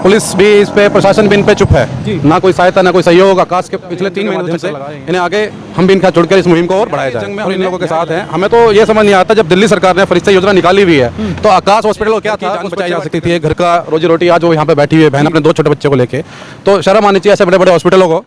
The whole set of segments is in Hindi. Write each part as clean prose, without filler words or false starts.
पुलिस भी इस पे, प्रशासन भी इन पे चुप है, ना कोई सहायता ना कोई सहयोग। आकाश के पिछले 3 महीनों से इन्हें आगे हम भी इनका जुड़कर इस मुहिम को और बढ़ाया जाए और इन लोगों के साथ हैं। हमें तो ये समझ नहीं आता, जब दिल्ली सरकार ने फरिश्ता योजना निकाली हुई है तो आकाश हॉस्पिटल को क्या था, जान बचाई जा सकती थी, घर का रोजी रोटी। आज वो यहाँ पे बैठी हुई है बहन अपने 2 छोटे बच्चों को लेके, तो शर्म आनी चाहिए ऐसे बड़े बड़े हॉस्पिटलों को।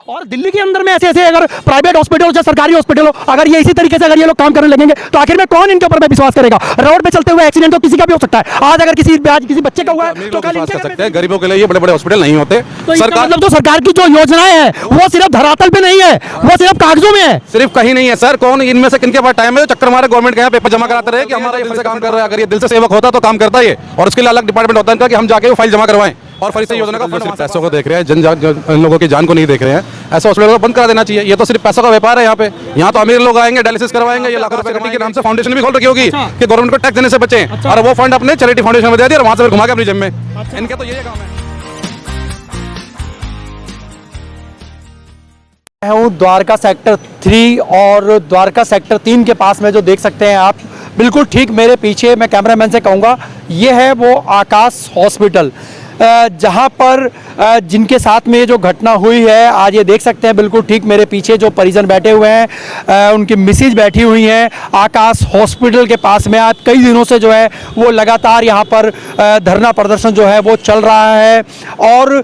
और दिल्ली के अंदर में ऐसे ऐसे अगर प्राइवेट हॉस्पिटल हो चाहे सरकारी हॉस्पिटल हो, अगर ये इसी तरीके से अगर ये लोग काम करने लगेंगे तो आखिर में कौन इनके ऊपर में विश्वास करेगा। रोड पे चलते हुए एक्सीडेंट तो किसी का भी हो सकता है। आज अगर किसी बच्चे का हुआ है तो कल कर सकते हैं, गरीबों के लिए ये बड़े बड़े हॉस्पिटल नहीं होते। सरकार मतलब तो सरकार की जो योजनाएं हैं वो सिर्फ धरातल पे नहीं है, वो सिर्फ कागजों में है, सिर्फ कहीं नहीं है सर। कौन इनमें से किनके पास टाइम है चक्कर मारे गवर्नमेंट के यहाँ पेपर जमा कराते रहे कि हमारा ये काम कर रहा है। अगर ये दिल से सेवक होता तो काम करता है, और उसके लिए अलग डिपार्टमेंट होता है इनका कि हम जाके वो फाइल जमा करवाएं। और फरिश्ता योजना का फंड पैसों को देख रहे हैं, इन लोगों की जान को नहीं देख रहे हैं। ऐसा हॉस्पिटल को बंद करा देना चाहिए। ये तो सिर्फ पैसों का व्यापार है यहाँ पे। यहाँ तो अमीर लोग आएंगे, डायलिसिस करवाएंगे, ये लाखों रुपए कमेटी के नाम से फाउंडेशन भी खोल रखी होगी कि गवर्नमेंट को टैक्स देने से बचें, और वो फंड अपने चैरिटी फाउंडेशन में दे दिया और वहां से घुमा के अपनी जेब में। इनके तो यही काम है। हूँ द्वारका सेक्टर 3 और द्वारका सेक्टर 3 के पास में जो देख सकते हैं आप, बिल्कुल ठीक मेरे पीछे, मैं कैमरामैन से कहूँगा ये है वो आकाश हॉस्पिटल, जहाँ पर जिनके साथ में ये जो घटना हुई है, आज ये देख सकते हैं बिल्कुल ठीक मेरे पीछे जो परिजन बैठे हुए हैं, उनकी मिसेज बैठी हुई हैं आकाश हॉस्पिटल के पास में। आज कई दिनों से जो है वो लगातार यहाँ पर धरना प्रदर्शन जो है वो चल रहा है, और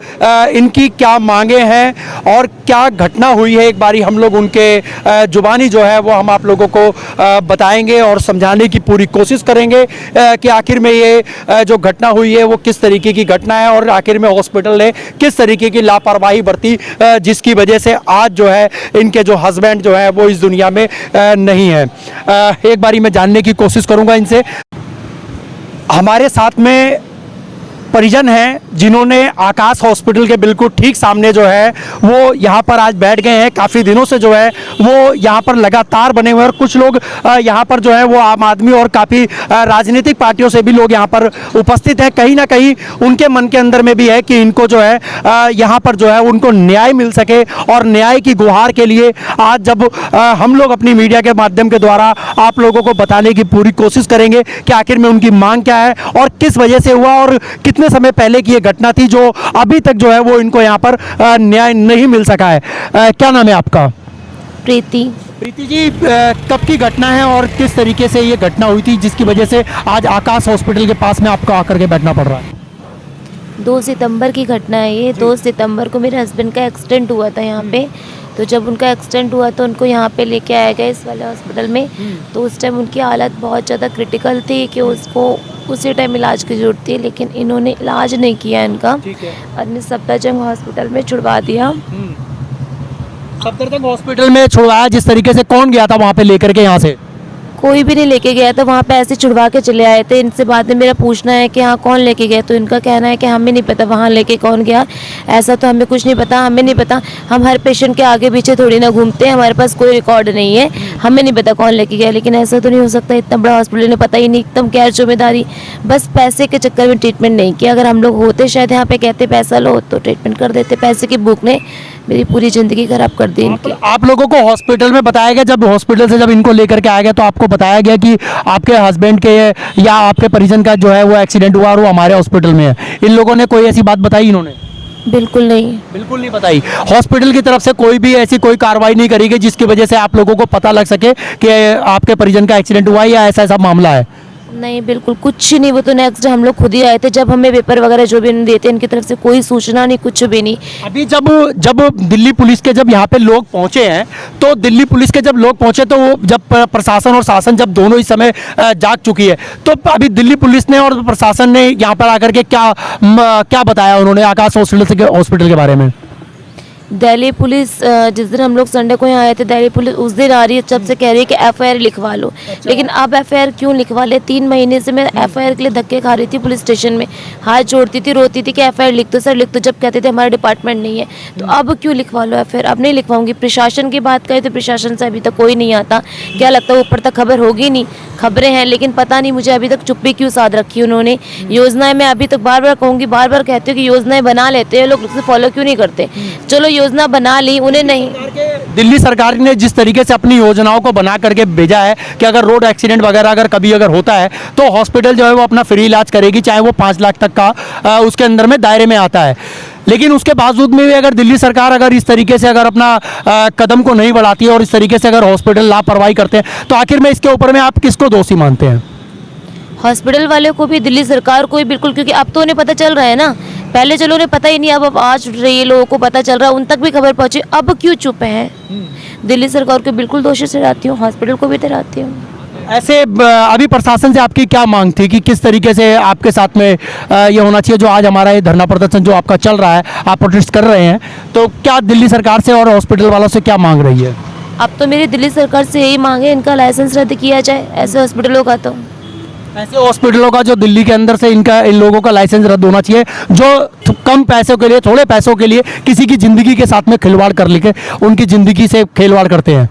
इनकी क्या मांगे हैं और क्या घटना हुई है, एक बारी हम लोग उनके जुबानी जो है वो हम आप लोगों को बताएंगे और समझाने की पूरी कोशिश करेंगे कि आखिर में ये जो घटना हुई है वो किस तरीके की घटना है, और आखिर में हॉस्पिटल ने किस तरीके की लापरवाही बरती जिसकी वजह से आज जो है इनके जो हस्बैंड जो है वो इस दुनिया में नहीं है। एक बारी मैं जानने की कोशिश करूंगा इनसे। हमारे साथ में परिजन हैं जिन्होंने आकाश हॉस्पिटल के बिल्कुल ठीक सामने जो है वो यहाँ पर आज बैठ गए हैं। काफ़ी दिनों से जो है वो यहाँ पर लगातार बने हुए हैं, और कुछ लोग यहाँ पर जो है वो आम आदमी और काफ़ी राजनीतिक पार्टियों से भी लोग यहाँ पर उपस्थित हैं। कहीं ना कहीं उनके मन के अंदर में भी है कि इनको जो है यहाँ पर जो है उनको न्याय मिल सके, और न्याय की गुहार के लिए आज जब हम लोग अपनी मीडिया के माध्यम के द्वारा आप लोगों को बताने की पूरी कोशिश करेंगे कि आखिर में उनकी मांग क्या है और किस वजह से हुआ, और कितने समय पहले की ये घटना थी जो अभी तक जो है वो इनको यहाँ पर न्याय नहीं मिल सका है। क्या नाम है आपका? प्रीति। प्रीति जी, कब की घटना है और किस तरीके से ये घटना हुई थी जिसकी वजह से आज आकाश हॉस्पिटल के पास में आपको आकर के बैठना पड़ रहा है? 2 सितंबर की घटना है ये। 2 सितंबर को मेरे हस्बैंड का एक्सीडेंट हुआ था यहाँ पे। तो जब उनका एक्सीडेंट हुआ तो उनको यहाँ पे लेके आया गया इस वाले हॉस्पिटल में। तो उस टाइम उनकी हालत बहुत ज़्यादा क्रिटिकल थी कि उसको उसी टाइम इलाज की ज़रूरत थी, लेकिन इन्होंने इलाज नहीं किया इनका, और सफदरजंग हॉस्पिटल में छुड़वा दिया। सफदरजंग हॉस्पिटल में छुड़वाया जिस तरीके से? कौन गया था वहाँ पे लेकर के? यहाँ से कोई भी नहीं लेके गया था, वहाँ पे ऐसे छुड़वा के चले आए थे। इनसे बाद में मेरा पूछना है कि हाँ कौन लेके गया, तो इनका कहना है कि हमें नहीं पता वहाँ लेके कौन गया, ऐसा तो हमें कुछ नहीं पता, हमें नहीं पता। हम हर पेशेंट के आगे पीछे थोड़ी ना घूमते हैं, हमारे पास कोई रिकॉर्ड नहीं है, हमें नहीं पता कौन लेके गया। लेकिन ऐसा तो नहीं हो सकता, इतना बड़ा हॉस्पिटल ने पता ही नहीं, एकदम गैर जिम्मेदारी, बस पैसे के चक्कर में ट्रीटमेंट नहीं किया। अगर हम लोग होते शायद यहाँ पे कहते पैसा लो तो ट्रीटमेंट कर देते, पैसे की भूख ने मेरी पूरी ज़िंदगी खराब कर दी इनकी। आप लोगों को हॉस्पिटल में बताया गया, जब हॉस्पिटल से जब इनको लेकर के आया गया तो आपको बताया गया कि आपके हस्बैंड के या आपके परिजन का जो है वो एक्सीडेंट हुआ और वो हमारे हॉस्पिटल में है? इन लोगों ने कोई ऐसी बात बताई? इन्होंने बिल्कुल नहीं, बिल्कुल नहीं बताई। हॉस्पिटल की तरफ से कोई भी ऐसी कोई कार्रवाई नहीं करी गई जिसकी वजह से आप लोगों को पता लग सके कि आपके परिजन का एक्सीडेंट हुआ या ऐसा ऐसा मामला है? नहीं, बिल्कुल कुछ नहीं। वो तो नेक्स्ट हम लोग खुद ही आए थे, जब हमें पेपर वगैरह जो भी देते इनकी तरफ से कोई सूचना नहीं, कुछ भी नहीं। अभी जब दिल्ली पुलिस के जब यहाँ पे लोग पहुँचे हैं, तो दिल्ली पुलिस के जब लोग पहुँचे तो वो जब प्रशासन और शासन जब दोनों इस समय जाग चुकी है, तो अभी दिल्ली पुलिस ने और प्रशासन ने यहाँ पर आकर के क्या बताया उन्होंने आकाश हॉस्पिटल के बारे में? दिल्ली पुलिस जिस दिन हम लोग संडे को यहाँ आए थे, दिल्ली पुलिस उस दिन आ रही है, जब से कह रही है कि एफआईआर लिखवा लो। लेकिन अब एफआईआर क्यों लिखवा ले? 3 महीने से मैं एफआईआर के लिए धक्के खा रही थी पुलिस स्टेशन में, हाथ जोड़ती थी, रोती थी कि एफआईआर लिख दो सर, लिख दो, जब कहते थे हमारा डिपार्टमेंट नहीं है। तो अब क्यों लिखवा लो एफआईआर? अब नहीं लिखवाऊंगी। प्रशासन की बात करें तो प्रशासन से अभी तक कोई नहीं आता, क्या लगता है ऊपर तक खबर होगी नहीं, खबरें हैं लेकिन पता नहीं मुझे अभी तक चुप्पी क्यों साध रखी उन्होंने। योजनाएं मैं अभी तक बार बार कहूँगी, बार बार कहती हूँ कि योजनाएं बना लेते हैं लोग, फॉलो क्यों नहीं करते? चलो योजना बना ली, उन्हें नहीं। दिल्ली सरकार ने जिस तरीके से अपनी योजनाओं को बना करके भेजा है कि अगर रोड एक्सीडेंट वगैरह अगर कभी अगर होता है तो हॉस्पिटल जो है वो अपना फ्री इलाज करेगी, चाहे वो 5 लाख तक का उसके अंदर में दायरे में आता है। लेकिन उसके बावजूद में भी अगर दिल्ली सरकार अगर इस तरीके से अगर अपना कदम को नहीं बढ़ाती है और इस तरीके से अगर हॉस्पिटल लापरवाही करते हैं तो आखिर में इसके ऊपर में आप किसको दोषी मानते हैं? हॉस्पिटल वाले को भी, दिल्ली सरकार को भी बिल्कुल, क्योंकि अब तो उन्हें पता चल रहा है ना। पहले चलो उन्हें पता ही नहीं, अब आज रही लोगों को पता चल रहा है, उन तक भी खबर पहुंची, अब क्यों चुप है? दिल्ली सरकार को बिल्कुल दोषी ठहराती हूँ, हॉस्पिटल को भी ठहराती हूँ। ऐसे अभी प्रशासन से आपकी क्या मांग थी कि किस तरीके से आपके साथ में ये होना चाहिए? जो आज हमारा ये धरना प्रदर्शन जो आपका चल रहा है, आप प्रोटेस्ट कर रहे हैं, तो क्या दिल्ली सरकार से और हॉस्पिटल वालों से क्या मांग रही है? अब तो मेरी दिल्ली सरकार से यही मांग है, इनका लाइसेंस रद्द किया जाए ऐसे हॉस्पिटलों का। तो ऐसे हॉस्पिटलों का जो दिल्ली के अंदर से इन लोगों का लाइसेंस रद्द होना चाहिए, जो कम पैसों के लिए, थोड़े पैसों के लिए किसी की ज़िंदगी के साथ में खिलवाड़ कर लेके उनकी ज़िंदगी से खिलवाड़ करते हैं।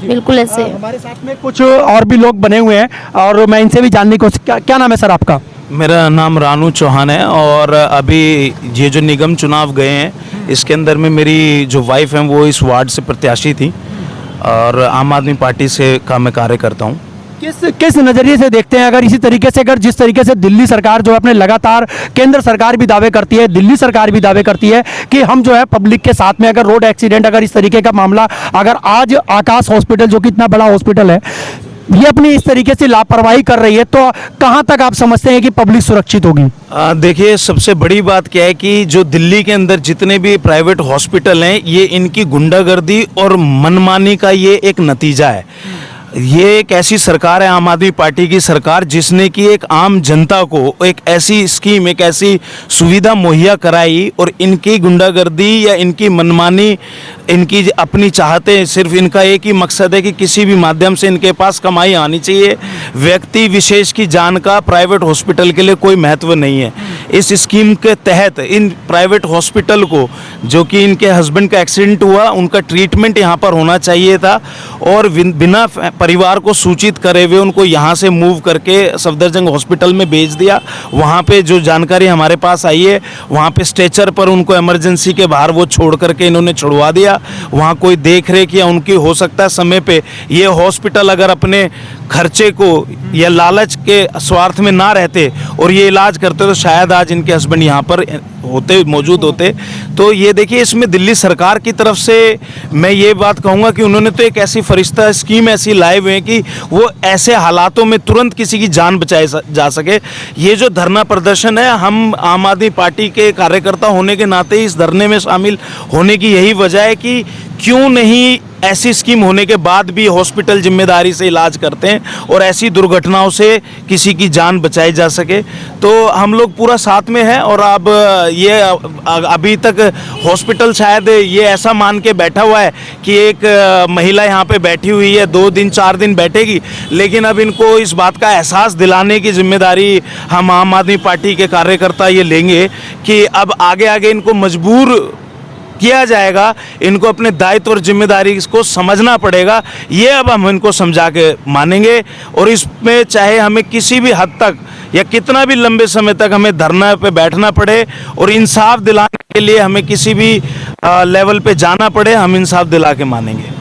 बिल्कुल ऐसे हमारे साथ में कुछ और भी लोग बने हुए हैं और मैं इनसे भी जानने की कोशिश, क्या नाम है सर आपका? मेरा नाम रानू चौहान है और अभी ये जो निगम चुनाव गए हैं इसके अंदर में मेरी जो वाइफ हैं वो इस वार्ड से प्रत्याशी थी और आम आदमी पार्टी से का मैं कार्य करता हूँ। किस नज़रिए से देखते हैं अगर इसी तरीके से, अगर जिस तरीके से दिल्ली सरकार जो है अपने लगातार, केंद्र सरकार भी दावे करती है, दिल्ली सरकार भी दावे करती है कि हम जो है पब्लिक के साथ में, अगर रोड एक्सीडेंट अगर इस तरीके का मामला, अगर आज आकाश हॉस्पिटल जो कि इतना बड़ा हॉस्पिटल है ये अपनी इस तरीके से लापरवाही कर रही है, तो कहां तक आप समझते हैं कि पब्लिक सुरक्षित होगी? देखिए, सबसे बड़ी बात क्या है कि जो दिल्ली के अंदर जितने भी प्राइवेट हॉस्पिटल हैं ये इनकी गुंडागर्दी और मनमानी का ये एक नतीजा है। ये एक ऐसी सरकार है, आम आदमी पार्टी की सरकार, जिसने कि एक आम जनता को एक ऐसी स्कीम, एक ऐसी सुविधा मुहैया कराई और इनकी गुंडागर्दी या इनकी मनमानी, इनकी अपनी चाहते, सिर्फ इनका एक ही मकसद है कि किसी भी माध्यम से इनके पास कमाई आनी चाहिए। व्यक्ति विशेष की जान का प्राइवेट हॉस्पिटल के लिए कोई महत्व नहीं है। इस स्कीम के तहत इन प्राइवेट हॉस्पिटल को, जो कि इनके हस्बैंड का एक्सीडेंट हुआ, उनका ट्रीटमेंट यहाँ पर होना चाहिए था और बिना परिवार को सूचित करे हुए उनको यहाँ से मूव करके सफदरजंग हॉस्पिटल में भेज दिया। वहाँ पे जो जानकारी हमारे पास आई है, वहाँ पे स्ट्रेचर पर उनको इमरजेंसी के बाहर वो छोड़ करके इन्होंने छुड़वा दिया। वहाँ कोई देख रेख या उनकी हो सकता है समय पे ये हॉस्पिटल अगर अपने खर्चे को या लालच के स्वार्थ में ना रहते और ये इलाज करते तो शायद आज इनके हस्बैंड यहाँ पर होते, मौजूद होते। तो ये देखिए, इसमें दिल्ली सरकार की तरफ से मैं ये बात कहूँगा कि उन्होंने तो एक ऐसी फरिश्ता स्कीम ऐसी लाए हुए हैं कि वो ऐसे हालातों में तुरंत किसी की जान बचाई जा सके। ये जो धरना प्रदर्शन है, हम आम आदमी पार्टी के कार्यकर्ता होने के नाते इस धरने में शामिल होने की यही वजह है कि क्यों नहीं ऐसी स्कीम होने के बाद भी हॉस्पिटल जिम्मेदारी से इलाज करते हैं और ऐसी दुर्घटनाओं से किसी की जान बचाई जा सके। तो हम लोग पूरा साथ में हैं और अब ये अभी तक हॉस्पिटल शायद ये ऐसा मान के बैठा हुआ है कि एक महिला यहाँ पे बैठी हुई है, 2 दिन 4 दिन बैठेगी, लेकिन अब इनको इस बात का एहसास दिलाने की जिम्मेदारी हम आम आदमी पार्टी के कार्यकर्ता ये लेंगे कि अब आगे आगे इनको मजबूर किया जाएगा, इनको अपने दायित्व और जिम्मेदारी को समझना पड़ेगा। ये अब हम इनको समझा के मानेंगे और इसमें चाहे हमें किसी भी हद तक या कितना भी लंबे समय तक हमें धरना पे बैठना पड़े और इंसाफ दिलाने के लिए हमें किसी भी लेवल पे जाना पड़े, हम इंसाफ दिला के मानेंगे।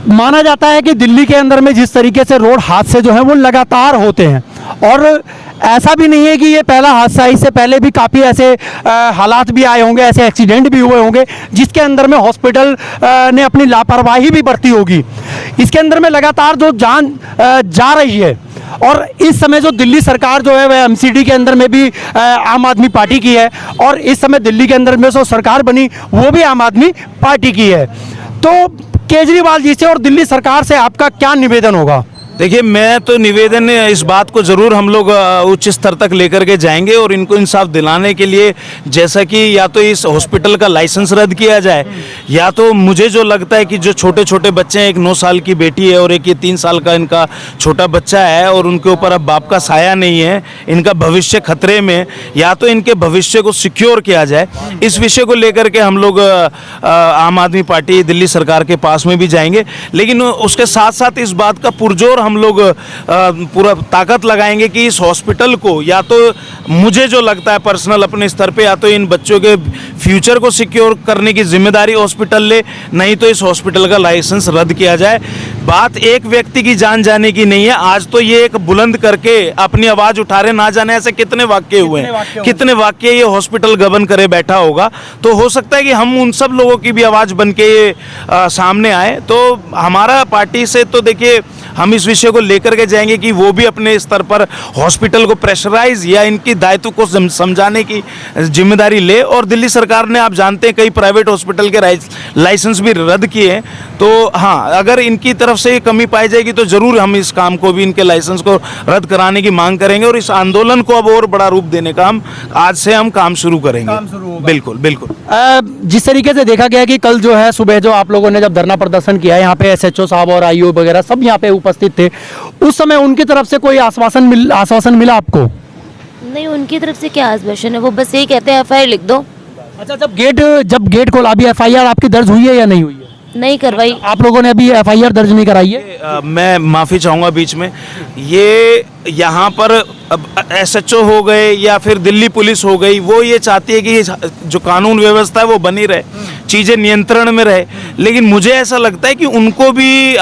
माना जाता है कि दिल्ली के अंदर में जिस तरीके से रोड हादसे जो हैं वो लगातार होते हैं और ऐसा भी नहीं है कि ये पहला हादसा, इससे पहले भी काफ़ी ऐसे हालात भी आए होंगे, ऐसे एक्सीडेंट भी हुए होंगे जिसके अंदर में हॉस्पिटल ने अपनी लापरवाही भी बरती होगी। इसके अंदर में लगातार जो जान जा रही है और इस समय जो दिल्ली सरकार जो है वह एमसीडी के अंदर में भी आम आदमी पार्टी की है और इस समय दिल्ली के अंदर में जो सरकार बनी वो भी आम आदमी पार्टी की है। तो केजरीवाल जी से और दिल्ली सरकार से आपका क्या निवेदन होगा? देखिए, मैं तो निवेदन इस बात को ज़रूर हम लोग उच्च स्तर तक लेकर के जाएंगे और इनको इंसाफ दिलाने के लिए, जैसा कि या तो इस हॉस्पिटल का लाइसेंस रद्द किया जाए या तो मुझे जो लगता है कि जो छोटे छोटे बच्चे हैं, एक 9 साल की बेटी है और एक ये 3 साल का इनका छोटा बच्चा है और उनके ऊपर अब बाप का साया नहीं है, इनका भविष्य खतरे में, या तो इनके भविष्य को सिक्योर किया जाए। इस विषय को लेकर के हम लोग आम आदमी पार्टी दिल्ली सरकार के पास में भी जाएंगे, लेकिन उसके साथ साथ इस बात का पुरजोर हम लोग पूरा ताकत लगाएंगे कि इस हॉस्पिटल को, या तो मुझे जो लगता है पर्सनल अपने स्तर पे, या तो इन बच्चों के फ्यूचर को सिक्योर करने की जिम्मेदारी हॉस्पिटल ले, नहीं तो इस हॉस्पिटल का लाइसेंस रद्द किया जाए। बात एक व्यक्ति की जान जाने की नहीं है। आज तो ये एक बुलंद करके अपनी आवाज़ उठा रहे, ना जाने ऐसे कितने वाक्य हुए हैं, कितने वाक्य ये हॉस्पिटल गबन करे बैठा होगा। तो हो सकता है कि हम उन सब लोगों की भी आवाज़ बन के ये सामने आए। तो हमारा पार्टी से तो देखिए हम इस विषय को लेकर के जाएंगे कि वो भी अपने स्तर पर हॉस्पिटल को प्रेशराइज या इनकी दायित्व को समझाने की जिम्मेदारी ले। और दिल्ली सरकार ने, आप जानते हैं, कई प्राइवेट हॉस्पिटल के लाइसेंस भी रद्द किए हैं। तो हाँ, अगर इनकी तरफ से कमी पाई जाएगी तो ज़रूर हम इस काम को भी, इनके लाइसेंस को रद्द कराने की मांग करेंगे और इस आंदोलन को अब और बड़ा रूप देने का हम आज से काम शुरू करेंगे। बिल्कुल बिल्कुल। जिस तरीके से देखा गया कि कल जो है सुबह जो आप लोगों ने जब धरना प्रदर्शन किया, यहाँ पे एसएचओ साहब और आईओ वगैरह सब यहाँ पे उपस्थित थे, उस समय उनकी तरफ से कोई आश्वासन मिला आपको? नहीं, उनकी तरफ से क्या आश्वासन है, वो बस यही कहते हैं एफआईआर लिख दो। अच्छा, जब गेट खोला, अभी एफआईआर आपकी दर्ज हुई है या नहीं हुई है? नहीं करवाई। आप लोगों ने अभी एफआईआर दर्ज नहीं कराई है? मैं माफ़ी चाहूँगा बीच में, ये यहाँ पर एसएचओ हो गए या फिर दिल्ली पुलिस हो गई, वो ये चाहती है कि जो कानून व्यवस्था है वो बनी रहे, चीज़ें नियंत्रण में रहे। लेकिन मुझे ऐसा लगता है कि उनको भी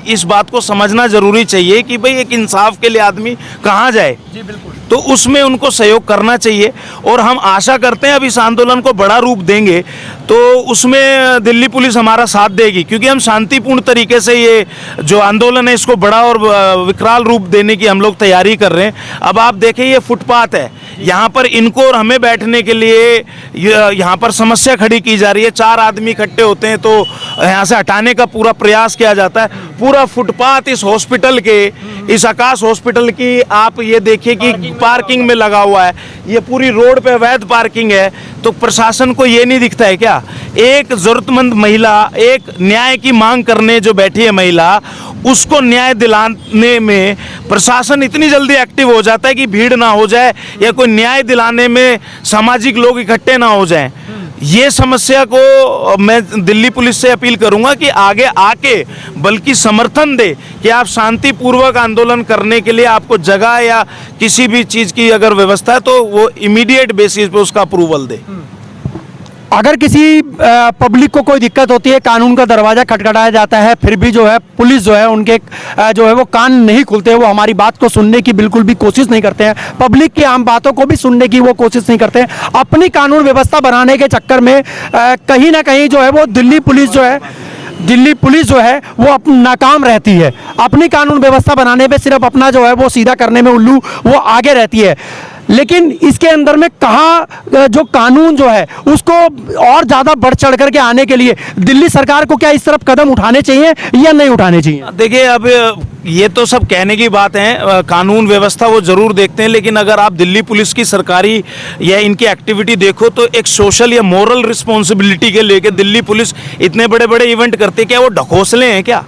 इस बात को समझना जरूरी चाहिए कि भाई एक इंसाफ के लिए आदमी कहाँ जाए। जी बिल्कुल। तो उसमें उनको सहयोग करना चाहिए और हम आशा करते हैं अब इस आंदोलन को बड़ा रूप देंगे तो उसमें दिल्ली पुलिस हमारा साथ देगी, क्योंकि हम शांतिपूर्ण तरीके से ये जो आंदोलन है इसको बड़ा और विकराल रूप देने की हम लोग तैयारी कर रहे हैं। अब आप देखें, ये फुटपाथ है, यहाँ पर इनको और हमें बैठने के लिए यहाँ पर समस्या खड़ी की जा रही है। 4 आदमी इकट्ठे होते हैं तो यहाँ से हटाने का पूरा प्रयास किया जाता है। पूरा फुटपाथ इस हॉस्पिटल के, इस आकाश हॉस्पिटल की आप ये देखिए कि पार्किंग में लगा हुआ है, ये पूरी रोड पे अवैध पार्किंग है। तो प्रशासन को ये नहीं दिखता है क्या? एक जरूरतमंद महिला, एक न्याय की मांग करने जो बैठी है महिला, उसको न्याय दिलाने में प्रशासन इतनी जल्दी एक्टिव हो जाता है कि भीड़ ना हो जाए या कोई न्याय दिलाने में सामाजिक लोग इकट्ठे ना हो जाएं। ये समस्या को मैं दिल्ली पुलिस से अपील करूंगा कि आगे आके बल्कि समर्थन दे कि आप शांतिपूर्वक आंदोलन करने के लिए आपको जगह या किसी भी चीज़ की अगर व्यवस्था है तो वो इमीडिएट बेसिस पे उसका अप्रूवल दे। अगर किसी पब्लिक को कोई दिक्कत होती है, कानून का दरवाज़ा खटखटाया जाता है, फिर भी जो है पुलिस जो है उनके जो है वो कान नहीं खुलते, वो हमारी बात को सुनने की बिल्कुल भी कोशिश नहीं करते हैं, पब्लिक की आम बातों को भी सुनने की वो कोशिश नहीं करते हैं। अपनी कानून व्यवस्था बनाने के चक्कर में कहीं ना कहीं जो है वो दिल्ली पुलिस जो है वो नाकाम रहती है। अपनी कानून व्यवस्था बनाने में सिर्फ अपना जो है वो सीधा करने में उल्लू वो आगे रहती है। लेकिन इसके अंदर में कहाँ जो कानून जो है उसको और ज़्यादा बढ़ चढ़ करके आने के लिए दिल्ली सरकार को क्या इस तरफ कदम उठाने चाहिए या नहीं उठाने चाहिए? देखिए, अब ये तो सब कहने की बात है, कानून व्यवस्था वो ज़रूर देखते हैं, लेकिन अगर आप दिल्ली पुलिस की सरकारी या इनकी एक्टिविटी देखो तो एक सोशल या मोरल रिस्पॉन्सिबिलिटी के लेके दिल्ली पुलिस इतने बड़े बड़े इवेंट करती है। क्या वो ढकोसले हैं क्या?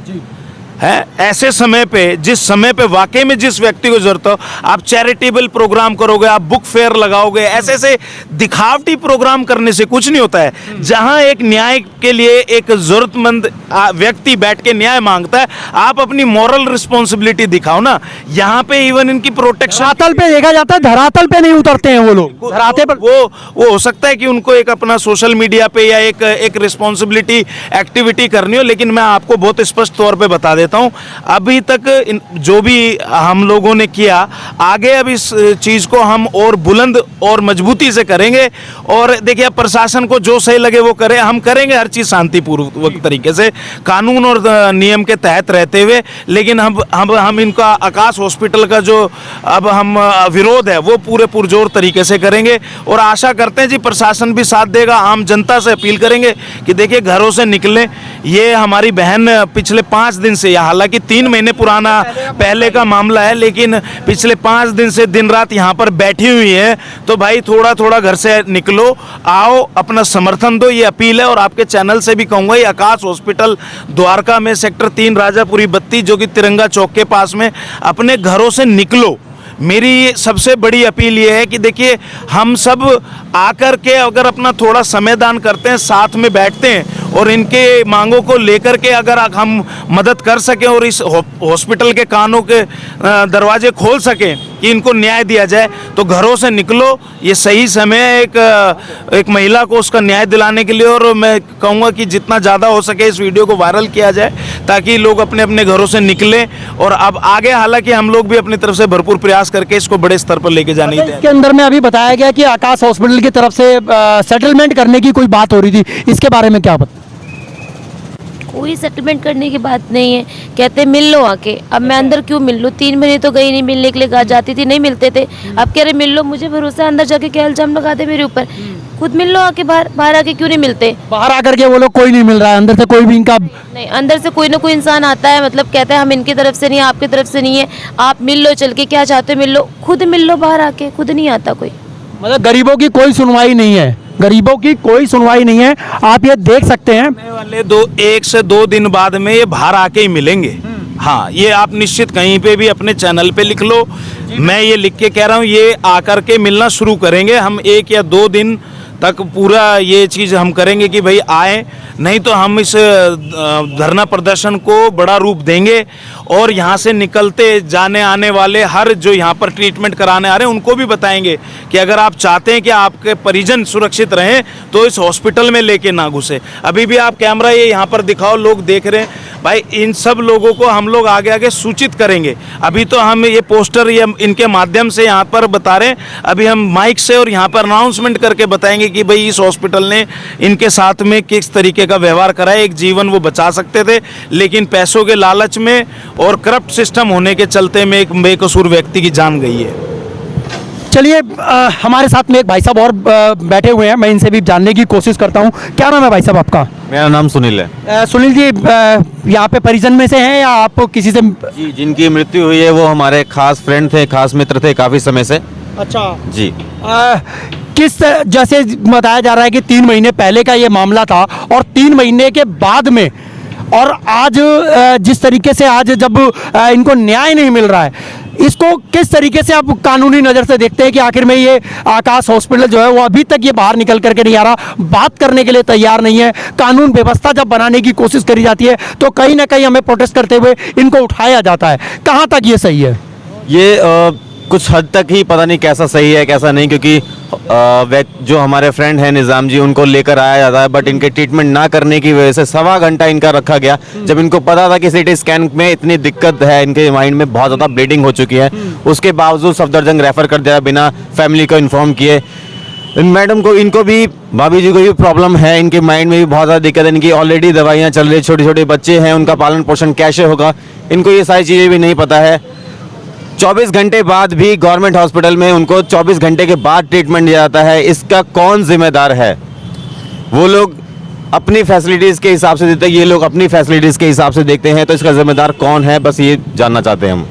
है ऐसे समय पे, जिस समय पे वाकई में जिस व्यक्ति को जरूरत हो, आप चैरिटेबल प्रोग्राम करोगे, आप बुक फेयर लगाओगे, ऐसे ऐसे दिखावटी प्रोग्राम करने से कुछ नहीं होता है। जहां एक न्याय के लिए एक जरूरतमंद व्यक्ति बैठ के न्याय मांगता है, आप अपनी मॉरल रिस्पॉन्सिबिलिटी दिखाओ ना। यहाँ पे इवन इनकी प्रोटेक्शन धरातल पे देखा जाता है, धरातल पे नहीं उतरते हैं वो लोग। धरातल पर वो हो सकता है कि उनको एक अपना सोशल मीडिया पे या एक रिस्पॉन्सिबिलिटी एक्टिविटी करनी हो, लेकिन मैं आपको बहुत स्पष्ट तौर पे बता देता हूं, अभी तक जो भी हम लोगों ने किया, आगे अब इस चीज़ को हम और बुलंद और मजबूती से करेंगे। और देखिए, प्रशासन को जो सही लगे वो करे, हम करेंगे हर चीज़ शांतिपूर्वक तरीके से, कानून और नियम के तहत रहते हुए। लेकिन हम इनका आकाश हॉस्पिटल का जो अब हम विरोध है वो पूरे पुरजोर तरीके से करेंगे और आशा करते हैं जी प्रशासन भी साथ देगा। आम जनता से अपील करेंगे कि देखिए, घरों से निकलें। ये हमारी बहन पिछले 5 दिन से, हालांकि 3 महीने पुराना पहले का मामला है, लेकिन पिछले 5 दिन से दिन रात यहाँ पर बैठी हुई है। तो भाई थोड़ा थोड़ा घर से निकलो, आओ, अपना समर्थन दो, ये अपील है। और आपके चैनल से भी कहूँगा, ये आकाश हॉस्पिटल द्वारका में सेक्टर 3 राजापुरी 32 जो कि तिरंगा चौक के पास में, अपने घरों से निकलो, मेरी सबसे बड़ी अपील ये है कि देखिए हम सब आकर के अगर अपना थोड़ा समय दान करते हैं, साथ में बैठते हैं और इनके मांगों को लेकर के अगर हम मदद कर सकें और इस हॉस्पिटल के कानों के दरवाजे खोल सकें कि इनको न्याय दिया जाए, तो घरों से निकलो, ये सही समय है एक महिला को उसका न्याय दिलाने के लिए। और मैं कहूँगा कि जितना ज़्यादा हो सके इस वीडियो को वायरल किया जाए ताकि लोग अपने अपने घरों से निकलें। और अब आगे हालांकि हम लोग भी अपनी तरफ से भरपूर प्रयास करके इसको बड़े स्तर पर लेके जाने की इसके अंदर में अभी बताया गया कि आकाश हॉस्पिटल की तरफ से सेटलमेंट करने की कोई बात हो रही थी, इसके बारे में क्या बता? कोई सेटलमेंट करने की बात नहीं है, कहते मिल लो आके। अब मैं अंदर क्यों मिल लूँ? 3 महीने तो गई नहीं, मिलने के लिए कहा जाती थी, नहीं मिलते थे। अब कह रहे मिल लो, मुझे भरोसा है अंदर जाके क्या इल्जाम लगा दे मेरे ऊपर। खुद मिल लो आके, बाहर आके क्यों नहीं मिलते? बाहर आकर के वो लोग कोई नहीं मिल रहा है, अंदर से कोई भी इनका नहीं, अंदर से कोई ना कोई इंसान आता है, मतलब कहता है हम इनकी तरफ से नहीं है, आपकी तरफ से नहीं है, आप मिल लो चल के, क्या चाहते हो मिल लो, खुद मिल लो बाहर आके, खुद नहीं आता कोई। मतलब गरीबों की कोई सुनवाई नहीं है, गरीबों की कोई सुनवाई नहीं है। आप ये देख सकते हैं आने वाले 1 से 2 दिन बाद में ये बाहर आके ही मिलेंगे। हाँ, ये आप निश्चित कहीं पे भी अपने चैनल पे लिख लो, मैं ये लिख के कह रहा हूँ, ये आकर के मिलना शुरू करेंगे। हम 1 या 2 दिन तक पूरा ये चीज़ हम करेंगे कि भाई आए, नहीं तो हम इस धरना प्रदर्शन को बड़ा रूप देंगे। और यहाँ से निकलते जाने आने वाले हर जो यहाँ पर ट्रीटमेंट कराने आ रहे हैं उनको भी बताएंगे कि अगर आप चाहते हैं कि आपके परिजन सुरक्षित रहें तो इस हॉस्पिटल में लेके ना घुसे। अभी भी आप कैमरा ये यहाँ पर दिखाओ, लोग देख रहे हैं भाई, इन सब लोगों को हम लोग आगे आगे सूचित करेंगे। अभी तो हम ये पोस्टर ये इनके माध्यम से यहाँ पर बता रहे हैं, अभी हम माइक से और यहाँ पर अनाउंसमेंट करके बताएंगे कि भाई इस हॉस्पिटल ने इनके साथ में किस तरीके का व्यवहार करा है। एक जीवन वो बचा सकते थे, लेकिन पैसों के लालच में और करप्ट सिस्टम होने के चलते में एक बेकसूर व्यक्ति की जान गई है। चलिए हमारे साथ में एक भाई साहब और बैठे हुए हैं, मैं इनसे भी जानने की कोशिश करता हूँ। क्या नाम है भाई साहब आपका? मेरा नाम सुनील है। सुनील जी, यहाँ पे परिजन में से हैं या आप किसी से? जी, जिनकी मृत्यु हुई है वो हमारे खास फ्रेंड थे, खास मित्र थे काफ़ी समय से। अच्छा जी। किस जैसे बताया जा रहा है कि 3 महीने पहले का ये मामला था और 3 महीने के बाद में और आज जिस तरीके से आज जब इनको न्याय नहीं मिल रहा है, इसको किस तरीके से आप कानूनी नज़र से देखते हैं कि आखिर में ये आकाश हॉस्पिटल जो है वो अभी तक ये बाहर निकल करके नहीं आ रहा, बात करने के लिए तैयार नहीं है। कानून व्यवस्था जब बनाने की कोशिश करी जाती है तो कहीं ना कहीं हमें प्रोटेस्ट करते हुए इनको उठाया जाता है। कहाँ तक ये सही है? ये कुछ हद तक ही पता नहीं कैसा सही है कैसा नहीं, क्योंकि जो हमारे फ्रेंड हैं निज़ाम जी, उनको लेकर आया जाता है, बट इनके ट्रीटमेंट ना करने की वजह से 1.25 घंटा इनका रखा गया। जब इनको पता था कि सीटी स्कैन में इतनी दिक्कत है, इनके माइंड में बहुत ज़्यादा ब्लीडिंग हो चुकी है, उसके बावजूद सफदरजंग रेफर कर दिया बिना फैमिली को इन्फॉर्म किए। मैडम को, इनको भी, भाभी जी को भी प्रॉब्लम है, इनके माइंड में भी बहुत ज़्यादा दिक्कत है, इनकी ऑलरेडी दवाइयाँ चल रही, छोटे छोटे बच्चे हैं, उनका पालन पोषण कैसे होगा, इनको ये सारी चीज़ें भी नहीं पता है। 24 घंटे बाद भी गवर्नमेंट हॉस्पिटल में उनको 24 घंटे के बाद ट्रीटमेंट दिया जाता है। इसका कौन जिम्मेदार है? वो लोग अपनी फैसिलिटीज़ के हिसाब से देते हैं, ये लोग अपनी फैसिलिटीज़ के हिसाब से देखते हैं, तो इसका जिम्मेदार कौन है, बस ये जानना चाहते हैं हम।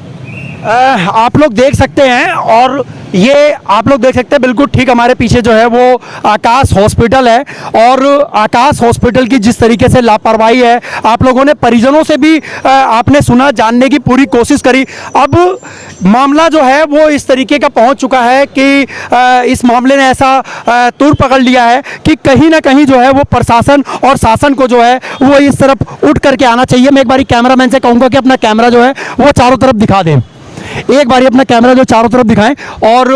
आप लोग देख सकते हैं और ये आप लोग देख सकते हैं बिल्कुल ठीक हमारे पीछे जो है वो आकाश हॉस्पिटल है और आकाश हॉस्पिटल की जिस तरीके से लापरवाही है, आप लोगों ने परिजनों से भी आपने सुना, जानने की पूरी कोशिश करी। अब मामला जो है वो इस तरीके का पहुंच चुका है कि इस मामले ने ऐसा तूर पकड़ लिया है कि कहीं ना कहीं जो है वो प्रशासन और शासन को जो है वो इस तरफ उठ करके आना चाहिए। मैं एक बारी कैमरामैन से कहूँगा कि अपना कैमरा जो है वो चारों तरफ दिखा दें, एक बारी अपना कैमरा जो चारों तरफ दिखाएं। और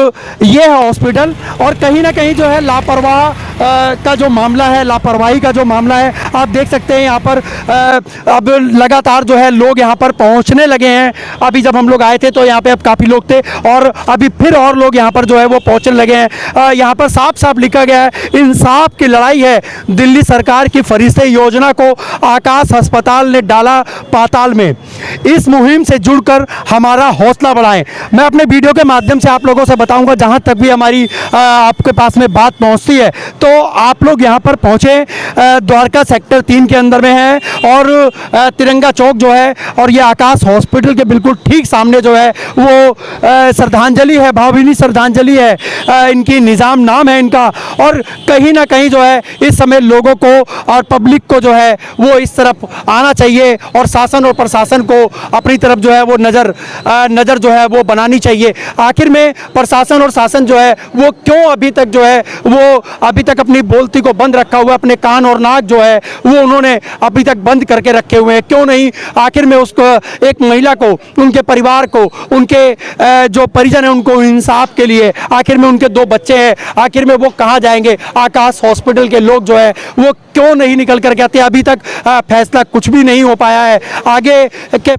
ये है हॉस्पिटल और कहीं ना कहीं जो है लापरवाह का जो मामला है, लापरवाही का जो मामला है, आप देख सकते हैं यहाँ पर अब लगातार जो है लोग यहाँ पर पहुँचने लगे हैं। अभी जब हम लोग आए थे तो यहाँ पे अब काफ़ी लोग थे और अभी फिर और लोग यहाँ पर जो है वो पहुँचने लगे हैं। यहाँ पर साफ साफ लिखा गया है, इंसाफ की लड़ाई है, दिल्ली सरकार की फरिश्ते योजना को आकाश अस्पताल ने डाला पाताल में, इस मुहिम से जुड़कर हमारा हौसला बढ़ाएं। मैं अपने वीडियो के माध्यम से आप लोगों से बताऊंगा, जहां तक भी हमारी आपके पास में बात पहुंचती है, तो आप लोग यहां पर पहुंचे। द्वारका सेक्टर 3 के अंदर में है और तिरंगा चौक जो है और ये आकाश हॉस्पिटल के बिल्कुल ठीक सामने जो है वो श्रद्धांजलि है, भावभीनी श्रद्धांजलि है, इनकी निज़ाम नाम है इनका। और कहीं ना कहीं जो है इस समय लोगों को और पब्लिक को जो है वो इस तरफ आना चाहिए और शासन और प्रशासन को अपनी तरफ जो है वो नज़र नज़र जो है वो बनानी चाहिए। आखिर में प्रशासन और शासन जो है वो क्यों अभी तक जो है वो अभी तक अपनी बोलती को बंद रखा हुआ है, अपने कान और नाक जो है वो उन्होंने अभी तक बंद करके रखे हुए हैं। क्यों नहीं आखिर में उसको, एक महिला को, उनके परिवार को, उनके जो परिजन है उनको इंसाफ के लिए, आखिर में उनके 2 बच्चे हैं, आखिर में वो कहाँ जाएंगे? आकाश हॉस्पिटल के लोग जो है वो क्यों नहीं निकल कर के आते? अभी तक फैसला कुछ भी नहीं हो पाया है आगे के।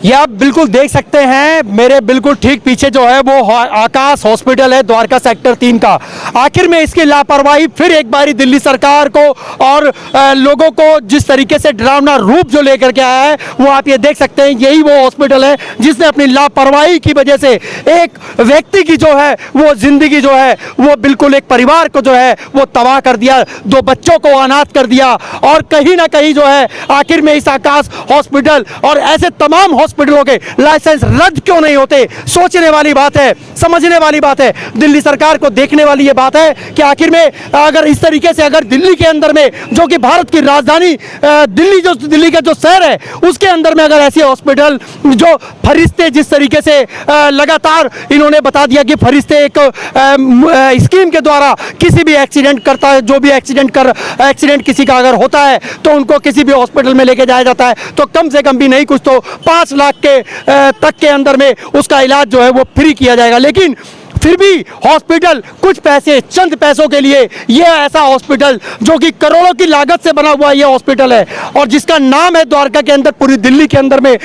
ये आप बिल्कुल देख सकते हैं मेरे बिल्कुल ठीक पीछे जो है वो आकाश हॉस्पिटल है द्वारका सेक्टर 3 का। आखिर में इसकी लापरवाही फिर एक बारी दिल्ली सरकार को और लोगों को जिस तरीके से डरावना रूप जो लेकर के आया है वो आप ये देख सकते हैं। यही वो हॉस्पिटल है जिसने अपनी लापरवाही की वजह से एक व्यक्ति की जो है वो जिंदगी जो है वो बिल्कुल, एक परिवार को जो है वो तबाह कर दिया, 2 बच्चों को अनाथ कर दिया। और कहीं ना कहीं जो है आखिर में इस आकाश हॉस्पिटल और ऐसे तमाम हॉस्पिटलों के लाइसेंस रद्द क्यों नहीं होते? सोचने वाली बात है, समझने वाली बात है, दिल्ली सरकार को देखने वाली ये बात है कि आखिर में अगर इस तरीके से अगर दिल्ली के अंदर में, जो कि भारत की राजधानी दिल्ली का जो शहर है उसके अंदर में अगर ऐसे हॉस्पिटल जो फरिश्ते जिस तरीके से लगातार इन्होंने बता दिया कि फरिश्ते एक स्कीम के द्वारा किसी भी एक्सीडेंट करता है, जो भी एक्सीडेंट किसी का अगर होता है तो उनको किसी भी हॉस्पिटल में लेके जाया जाता है तो कम से कम भी नहीं कुछ तो 5 लाख के तक के अंदर में उसका इलाज जो है वो फ्री किया जाएगा। लेकिन फिर भी हॉस्पिटल कुछ पैसे, चंद पैसों के लिए ये ऐसा हॉस्पिटल जो कि करोड़ों की लागत से बना हुआ ये हॉस्पिटल है और जिसका नाम है द्वारका के अंदर, पूरी दिल्ली के अंदर में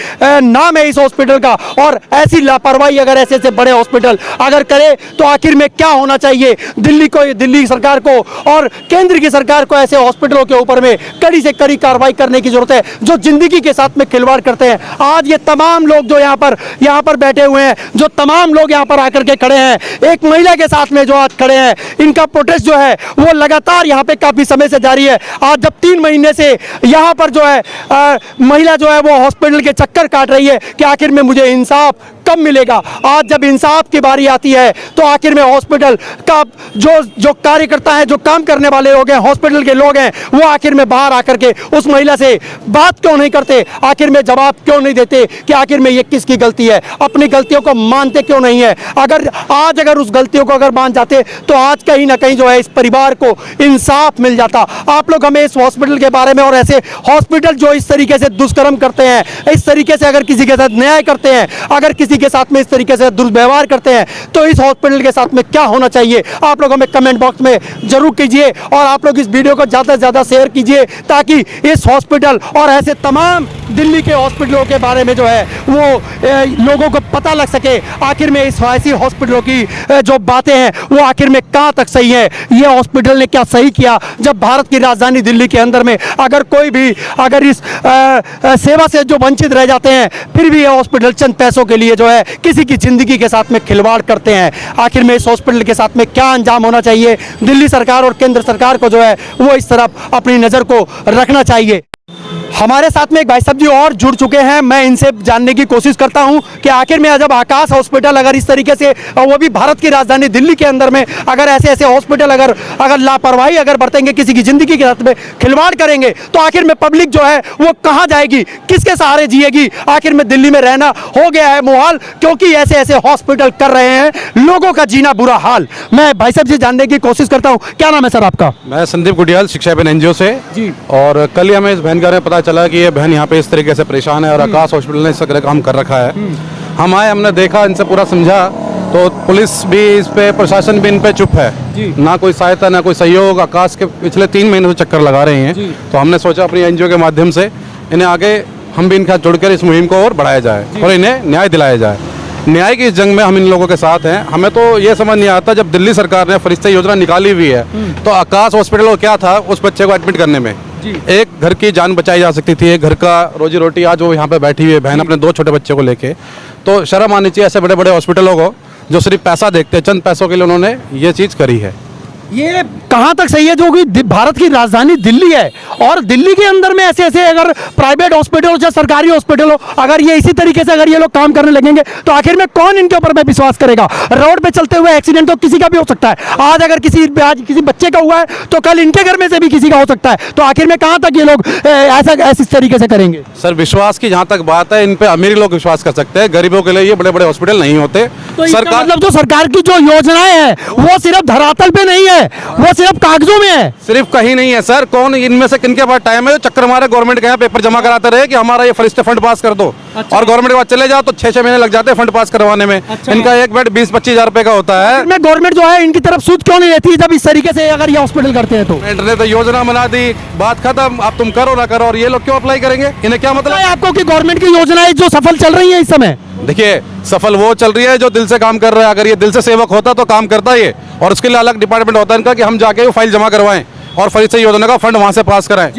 नाम है इस हॉस्पिटल का। और ऐसी लापरवाही अगर ऐसे ऐसे बड़े हॉस्पिटल अगर करे तो आखिर में क्या होना चाहिए? दिल्ली सरकार को और केंद्र की सरकार को ऐसे हॉस्पिटलों के ऊपर में कड़ी से कड़ी कार्रवाई करने की जरूरत है जो जिंदगी के साथ में खिलवाड़ करते हैं। आज ये तमाम लोग जो यहाँ पर बैठे हुए हैं, जो तमाम लोग यहाँ पर आकर के खड़े हैं, एक महिला के साथ में जो आज खड़े हैं, इनका प्रोटेस्ट जो है वो लगातार यहाँ पे काफी समय से जारी है। आज जब 3 महीने से यहाँ पर जो है महिला जो है वो हॉस्पिटल के चक्कर काट रही है कि आखिर में मुझे इंसाफ कब मिलेगा। आज जब इंसाफ की बारी आती है तो आखिर में हॉस्पिटल का जो कार्यकर्ता है, जो काम करने वाले लोग हैं, हॉस्पिटल के लोग हैं, वो आखिर में बाहर आकर के उस महिला से बात क्यों नहीं करते? आखिर में जवाब क्यों नहीं देते कि आखिर में ये किसकी गलती है? अपनी गलतियों को मानते क्यों नहीं है? अगर उस गलतियों को अगर मान जाते तो आज कहीं ना कहीं जो है इस परिवार को इंसाफ मिल जाता। आप लोग हमें इस हॉस्पिटल के बारे में और ऐसे हॉस्पिटल जो इस तरीके से दुष्कर्म करते हैं, इस तरीके से अगर किसी के साथ न्याय करते हैं, अगर किसी के साथ में इस तरीके से दुर्व्यवहार करते हैं तो इस हॉस्पिटल के साथ में क्या होना चाहिए? आप लोग हमें कमेंट बॉक्स में जरूर कीजिए और आप लोग इस वीडियो को ज़्यादा से ज़्यादा शेयर कीजिए ताकि इस हॉस्पिटल और ऐसे तमाम दिल्ली के हॉस्पिटलों के बारे में जो है वो लोगों को पता लग सके। आखिर में इस ऐसी हॉस्पिटलों की जो बातें हैं वो आखिर में कहां तक सही है? ये हॉस्पिटल ने क्या सही किया जब भारत की राजधानी दिल्ली के अंदर में अगर कोई भी अगर इस सेवा से जो वंचित रह जाते हैं फिर भी ये हॉस्पिटल चंद पैसों के लिए जो है किसी की जिंदगी के साथ में खिलवाड़ करते हैं। आखिर में इस हॉस्पिटल के साथ में क्या अंजाम होना चाहिए? दिल्ली सरकार और केंद्र सरकार को जो है वो इस तरफ अपनी नज़र को रखना चाहिए। हमारे साथ में एक भाई साहब जी और जुड़ चुके हैं, मैं इनसे जानने की कोशिश करता हूं कि आखिर में जब आकाश हॉस्पिटल अगर इस तरीके से, वो भी भारत की राजधानी दिल्ली के अंदर में, अगर ऐसे हॉस्पिटल अगर लापरवाही अगर बरतेंगे, किसी की जिंदगी के साथ में खिलवाड़ करेंगे तो आखिर में पब्लिक जो है वो कहां जाएगी, किसके सहारे जिएगी? आखिर में दिल्ली में रहना हो गया है मुहाल क्योंकि ऐसे हॉस्पिटल कर रहे हैं लोगों का जीना बुरा हाल। मैं भाई साहब जी जानने की कोशिश करता हूँ, क्या नाम है सर आपका? मैं संदीप गुडियाल, शिक्षा बहन एनजीओ से जी। और कल ही हमें इस बहन का पता चला कि ये बहन यहाँ पे इस तरीके से परेशान है और आकाश हॉस्पिटल ने इस तरह काम कर रखा है। हम आए, हमने देखा, इनसे पूरा समझा तो पुलिस भी इस पे, प्रशासन भी इन पे चुप है, ना कोई सहायता ना कोई सहयोग। आकाश के पिछले 3 महीने से चक्कर लगा रहे हैं तो हमने सोचा अपनी एनजीओ के माध्यम से इन्हें आगे हम भी इनके साथ जुड़कर इस मुहिम को और बढ़ाया जाए और इन्हें न्याय दिलाया जाए। न्याय की इस जंग में हम इन लोगों के साथ हैं। हमें तो ये समझ नहीं आता, जब दिल्ली सरकार ने फरिश्ते योजना निकाली हुई है तो आकाश हॉस्पिटल को क्या था उस बच्चे को एडमिट करने में? एक घर की जान बचाई जा सकती थी, एक घर का रोजी रोटी। आज वो यहाँ पे बैठी हुई है बहन अपने 2 छोटे बच्चे को लेके, तो शर्म आनी चाहिए ऐसे बड़े बड़े हॉस्पिटलों को जो सिर्फ पैसा देखते हैं, चंद पैसों के लिए उन्होंने ये चीज़ करी है। ये कहाँ तक सही है जो कि भारत की राजधानी दिल्ली है और दिल्ली के अंदर में ऐसे ऐसे अगर प्राइवेट हॉस्पिटल हो चाहे सरकारी हॉस्पिटल हो, अगर ये इसी तरीके से अगर ये लोग काम करने लगेंगे तो आखिर में कौन इनके ऊपर में विश्वास करेगा। रोड पे चलते हुए एक्सीडेंट तो किसी का भी हो सकता है, आज अगर आज किसी बच्चे का हुआ है तो कल इनके घर में से भी किसी का हो सकता है, तो आखिर में कहाँ तक ये लोग ऐसा इस तरीके से करेंगे। सर विश्वास की जहाँ तक बात है, इन पे अमीर लोग विश्वास कर सकते हैं, गरीबों के लिए ये बड़े बड़े हॉस्पिटल नहीं होते। तो इसका मतलब जो सरकार की जो योजनाएं हैं वो सिर्फ धरातल पे नहीं है, वो सिर्फ कागजों में है। सिर्फ कहीं नहीं है सर, कौन इनमें से किनके पास टाइम है जो चक्कर मारे गवर्नमेंट के यहाँ पेपर जमा कराते रहे कि हमारा ये फरिश्ते फंड पास कर दो, और गवर्नमेंट के पास चले जाओ तो 6-6 महीने लग जाते हैं फंड पास करवाने में। इनका एक बेड 20-25 हजार रुपए का होता है। में गवर्नमेंट जो है इनकी तरफ सूद क्यों नहीं लेती जब इस तरीके से अगर ये हॉस्पिटल करते हैं तो। गवर्नमेंट ने तो योजना बना दी, बात खत्म, अब तुम करो ना करो, और ये लोग क्यों अप्लाई करेंगे, इन्हें क्या मतलब है आपको कि गवर्नमेंट की योजनाएं जो सफल चल रही है इस समय। देखिए सफल वो चल रही है जो दिल से काम कर रहा है, अगर ये दिल से सेवक होता तो काम करता ये, और उसके लिए अलग डिपार्टमेंट होता है इनका कि हम जाके वो फाइल जमा करवाएं और फरिश्ते योजना का फंड वहां से पास कराएं।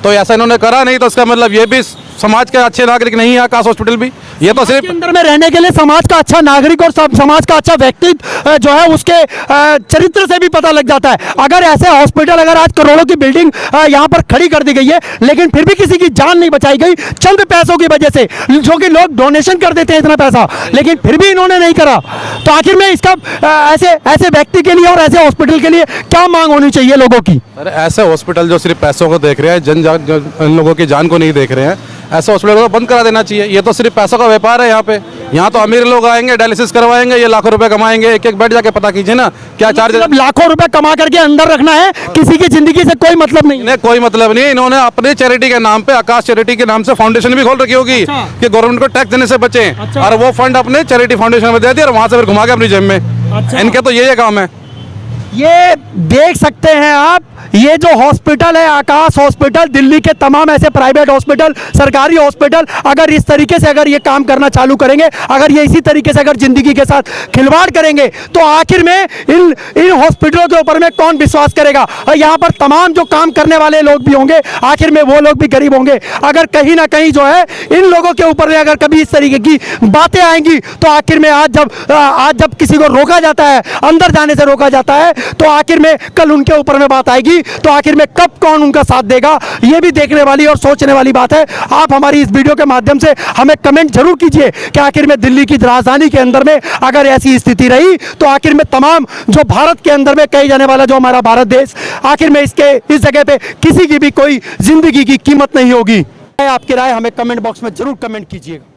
तो ऐसा इन्होंने करा नहीं, तो इसका मतलब ये भी समाज के अच्छे नागरिक नहीं है आकाश हॉस्पिटल भी। ये तो सिर्फ अंदर में रहने के लिए समाज का अच्छा नागरिक और समाज का अच्छा व्यक्तित्व जो है उसके चरित्र से भी पता लग जाता है। अगर ऐसे हॉस्पिटल अगर आज करोड़ों की बिल्डिंग यहाँ पर खड़ी कर दी गई है लेकिन फिर भी किसी की जान नहीं बचाई गई चंद पैसों की वजह से, जो कि लोग डोनेशन कर देते हैं इतना पैसा, लेकिन फिर भी इन्होंने नहीं करा, तो आखिर में इसका ऐसे व्यक्ति के लिए और ऐसे हॉस्पिटल के लिए क्या मांग होनी चाहिए लोगों की। अरे ऐसे हॉस्पिटल जो सिर्फ पैसों को देख रहे हैं, इन लोगों की जान को नहीं देख रहे हैं, ऐसे हॉस्पिटल को बंद करा देना चाहिए। ये तो सिर्फ पैसों का व्यापार है यहाँ तो अमीर लोग आएंगे, डायलिसिस करवाएंगे, ये लाखों रुपए कमाएंगे। एक बैठ जाके पता कीजिए ना क्या चार्ज। मतलब लाखों रुपए कमा करके अंदर रखना है, किसी की जिंदगी से कोई मतलब नहीं। इन्हें कोई मतलब नहीं, इन्होंने अपने चैरिटी के नाम पे, आकाश चैरिटी के नाम से फाउंडेशन भी खोल रखी होगी कि गवर्नमेंट को टैक्स देने से बचे, और वो फंड अपने चैरिटी फाउंडेशन में दे दिया और वहां से फिर घुमा के अपनी जेब में। इनके तो यही काम है। ये देख सकते हैं आप, ये जो हॉस्पिटल है आकाश हॉस्पिटल, दिल्ली के तमाम ऐसे प्राइवेट हॉस्पिटल, सरकारी हॉस्पिटल अगर इस तरीके से अगर ये काम करना चालू करेंगे, अगर ये इसी तरीके से अगर जिंदगी के साथ खिलवाड़ करेंगे तो आखिर में इन हॉस्पिटलों के ऊपर में कौन विश्वास करेगा। और यहाँ पर तमाम जो काम करने वाले लोग भी होंगे, आखिर में वो लोग भी गरीब होंगे। अगर कहीं ना कहीं जो है इन लोगों के ऊपर में अगर कभी इस तरीके की बातें आएंगी तो आखिर में आज जब किसी को रोका जाता है, अंदर जाने से रोका जाता है, तो आखिर में कल उनके ऊपर में बात आएगी तो आखिर में कब कौन उनका साथ देगा, ये भी देखने वाली और सोचने वाली बात है। आप हमारी इस वीडियो के माध्यम से हमें कमेंट जरूर कीजिए कि आखिर में दिल्ली की राजधानी के अंदर में अगर ऐसी स्थिति रही तो आखिर में तमाम जो भारत के अंदर में कही जाने वाला जो हमारा भारत देश, आखिर में इस जगह पे किसी की भी कोई जिंदगी की कीमत नहीं होगी। आपकी राय हमें कमेंट बॉक्स में जरूर कमेंट कीजिएगा।